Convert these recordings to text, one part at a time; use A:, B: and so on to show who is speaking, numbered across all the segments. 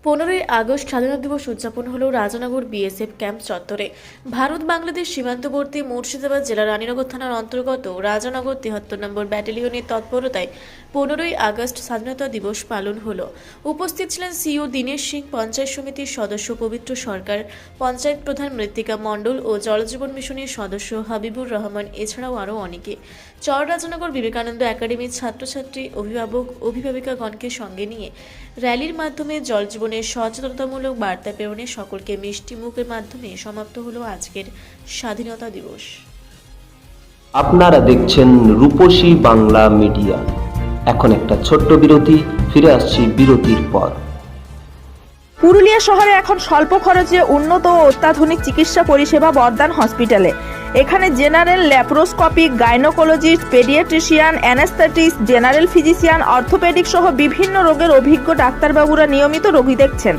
A: 15ই August স্বাধীনতা দিবস উদযাপন হলো রাজানগর বিএসএফ ক্যাম্প চত্বরে। ভারত বাংলাদেশ সীমান্তবর্তী মুর্শিদাবাদ জেলার রানীনগর থানার অন্তর্গত রাজানগর 73 নম্বর ব্যাটালিয়নের তৎপরতায় 15ই আগস্ট স্বাধীনতা দিবস পালন হলো। উপস্থিত ছিলেন সিও দীনেশ সিং, পঞ্চায়েত সমিতির সদস্য পবিত্র সরকার, পঞ্চায়েত প্রধান মৃত্তিকা মণ্ডল ও জলজীবন মিশনের সদস্য হাবিবুর রহমান, এছাড়াও আরও অনেকে। চর রাজানগর বিবেকানন্দ একাডেমির ছাত্রছাত্রী, অভিভাবক, অভিভাবিকাগণকে সঙ্গে নিয়ে র্যালির মাধ্যমে জলজীবনের সচেতনতামূলক বার্তা প্রেরণে সকলকে মিষ্টি মুখের মাধ্যমে সমাপ্ত হলো আজকের স্বাধীনতা দিবস।
B: আপনারা দেখছেন রূপসী বাংলা মিডিয়া। এখন একটা ছোট্ট বিরতি, ফিরে আসছি বিরতির পর।
C: পুরুলিয়া শহরে এখন স্বল্প খরচে উন্নত ও অত্যাধুনিক চিকিৎসা পরিষেবা বর্দান হসপিটালে। এখানে general, laparoscopic, gynaecologist, paediatrician, anaesthetist, general physician, orthopaedic সহ বিভিন্ন রোগের অভিজ্ঞ ডাক্তারবাবুরা নিয়মিত রোগী দেখছেন।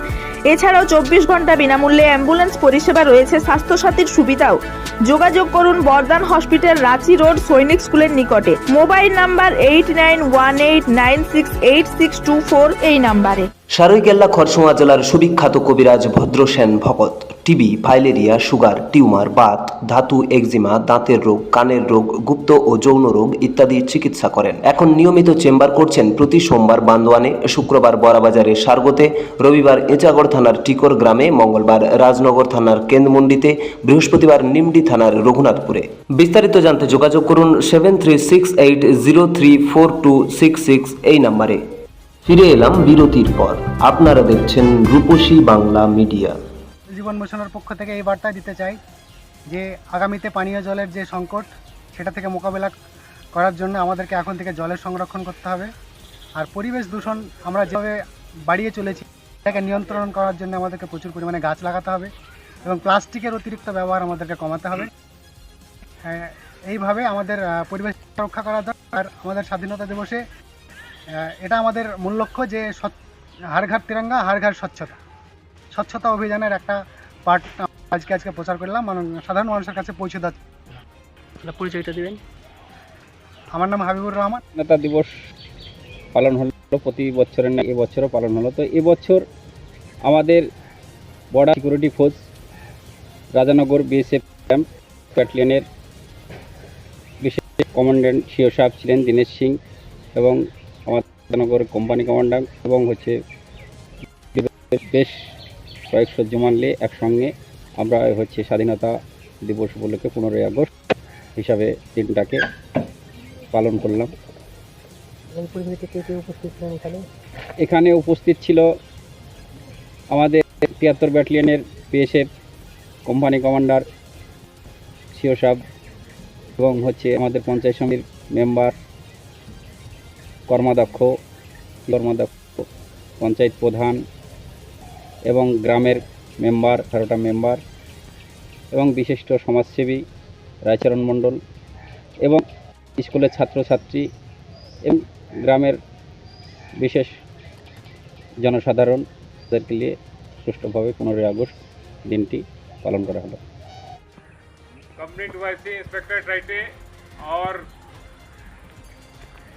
C: এছাড়াও 24 ঘন্টা বিনামূল্যে অ্যাম্বুলেন্স পরিষেবা রয়েছে, স্বাস্থ্যসাথীর সুবিধাও। যোগাযোগ করুন বর্দান হসপিটাল, রাঁচি রোড, সৈনিক স্কুলের নিকটে। মোবাইল নাম্বার 8918968624 এই নাম্বারে।
B: সারৈকেল্লা খরসুয়া জেলার সুবিখ্যাত কবিরাজ Bhadrasen Bhagat TB, filaria, sugar, tumour, Baat, ধাতু, একজিমা, দাঁতের রোগ, কানের রোগ, গুপ্ত ও যৌন রোগ ইত্যাদি চিকিৎসা করেন। এখন নিয়মিত চেম্বার করছেন প্রতি সোমবার বান্দোয়ানে, শুক্রবার বড়াবাজারে সারগোতে, রবিবার এঁচাগড় থানার টিকর গ্রামে, মঙ্গলবার রাজনগর থানার কেন্দ্রমন্ডিতে, বৃহস্পতিবার নিমডি থানার রঘুনাথপুরে। বিস্তারিত জানতে যোগাযোগ করুন 7368034266 এই নাম্বারে। ফিরে এলাম বিরতির পর। আপনারা দেখছেন রূপসী বাংলা মিডিয়া।
D: জীবন মিশনের পক্ষ থেকে এই বার্তা দিতে চাই যে আগামীতে পানীয় জলের যে সংকট, সেটা থেকে মোকাবেলা করার জন্য আমাদেরকে এখন থেকে জলের সংরক্ষণ করতে হবে। আর পরিবেশ দূষণ আমরা যেভাবে বাড়িয়ে চলেছি, এটাকে নিয়ন্ত্রণ করার জন্য আমাদেরকে প্রচুর পরিমাণে গাছ লাগাতে হবে এবং প্লাস্টিকের অতিরিক্ত ব্যবহার আমাদেরকে কমাতে হবে। এইভাবে আমাদের পরিবেশ রক্ষা করা দরকার। আমাদের স্বাধীনতা দিবসে এটা আমাদের মূল লক্ষ্য যে হর ঘর তিরঙ্গা, হর ঘর স্বচ্ছতা অভিযানের একটা পার্ট আজকে প্রচার করলাম, সাধারণ মানুষের কাছে পৌঁছে দেওয়ার।
E: পরিচয়টা দিবেন।
D: আমার নাম হাবিবুর রহমান।
E: স্বাধীনতা দিবস পালন হলো প্রতি বছরের না, এবছরও পালন হলো। তো এবছর আমাদের border security force Rajanagar BSF camp ব্যাটালিয়নের বিশেষ কমান্ড্যান্ট সিও সাহেব ছিলেন দীনেশ সিং, এবং আমাদের রাজানগর কোম্পানি কমান্ডার এবং বেশ কয়েকশো জওয়ান নিয়ে একসঙ্গে আমরা স্বাধীনতা দিবস উপলক্ষে 15ই আগস্ট হিসাবে দিনটাকে পালন করলাম। এখানে উপস্থিত ছিল আমাদের 73 ব্যাটালিয়নের বিএসএফ কোম্পানি কমান্ডার সিও সাহেব এবং আমাদের পঞ্চায়েত সমিতির মেম্বার, কর্মাধ্যক্ষ, পঞ্চায়েত প্রধান এবং গ্রামের মেম্বার 18টা মেম্বার এবং বিশিষ্ট সমাজসেবী রায়চরণ মণ্ডল এবং স্কুলের ছাত্রছাত্রী এবং গ্রামের বিশেষ জনসাধারণদেরকে নিয়ে সুষ্ঠুভাবে 15ই আগস্ট দিনটি পালন করা হলো।
F: कंपनी 2 से इंस्पेक्टर ट्राइटे और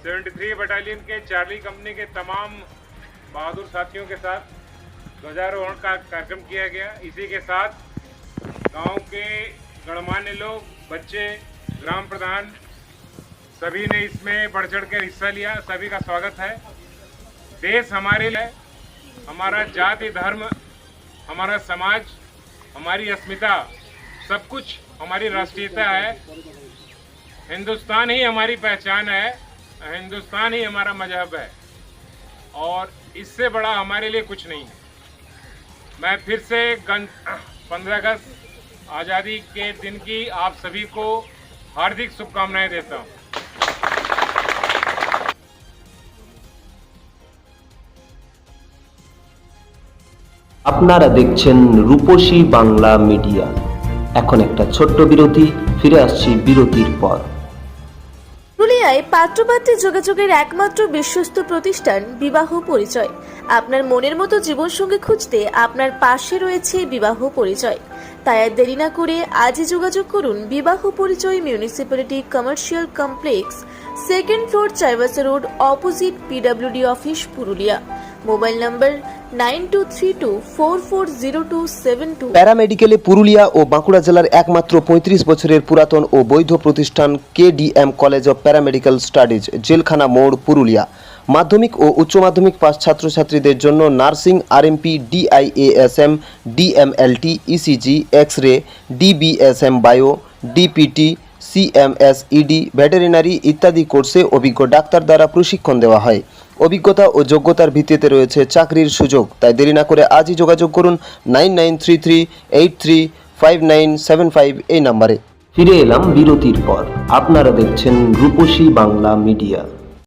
F: 73 बटालियन के चार्ली कंपनी के तमाम बहादुर साथियों के साथ ध्वजारोहण का कार्यक्रम किया गया। इसी के साथ गांव के गणमान्य लोग, बच्चे, ग्राम प्रधान सभी ने इसमें बढ़ चढ़ कर हिस्सा लिया। सभी का स्वागत है। देश हमारे लिए, हमारा जाति, धर्म, हमारा समाज, हमारी अस्मिता, सब कुछ हमारी राष्ट्रीयता है। हिंदुस्तान ही हमारी पहचान है, हिंदुस्तान ही हमारा मजहब है और इससे बड़ा हमारे लिए कुछ नहीं है। मैं फिर से 15 अगस्त आज़ादी के दिन की आप सभी को हार्दिक शुभकामनाएं देता हूं।
B: আপনারা দেখছেন রূপসী বাংলা মিডিয়া। এখন একটা ছোট্ট বিরতি, ফিরে আসছি বিরতির পর।
A: পুরুলিয়ায় পাত্রপাত্রী যোগাযোগের একমাত্র বিশ্বস্ত প্রতিষ্ঠান বিবাহ পরিচয়। আপনার মনের মতো জীবনসঙ্গী খুঁজতে আপনার পাশে রয়েছে বিবাহ পরিচয়। তাই আর দেরি না করে আজই যোগাযোগ করুন বিবাহ পরিচয়, municipality commercial complex, 2nd floor, Chaibasa road, opposite PWD office, Purulia. Mobile number 9232440272।
B: প্যারামেডিকেলে পুরুলিয়া ও বাঁকুড়া জেলার একমাত্র 35 বছরের পুরাতন ও বৈধ প্রতিষ্ঠান KDM college of paramedical studies, জেলখানা মোড়, পুরুলিয়া। মাধ্যমিক ও উচ্চ মাধ্যমিক পাস ছাত্রছাত্রীদের জন্য nursing, RMP, DIASM, DMLT, ECG, X-ray, DBSM bio, DPT, CMS, ED, veterinary ইত্যাদি কোর্সে অভিজ্ঞ ডাক্তার দ্বারা প্রশিক্ষণ দেওয়া হয়। অভিজ্ঞতা ও যোগ্যতার ভিত্তিতে রয়েছে চাকরির সুযোগ। তাই দেরি না করে আজই যোগাযোগ করুন 9933835975 এই নম্বরে। ফিরে এলাম বিরতির পর। আপনারা দেখছেন রূপসী বাংলা মিডিয়া।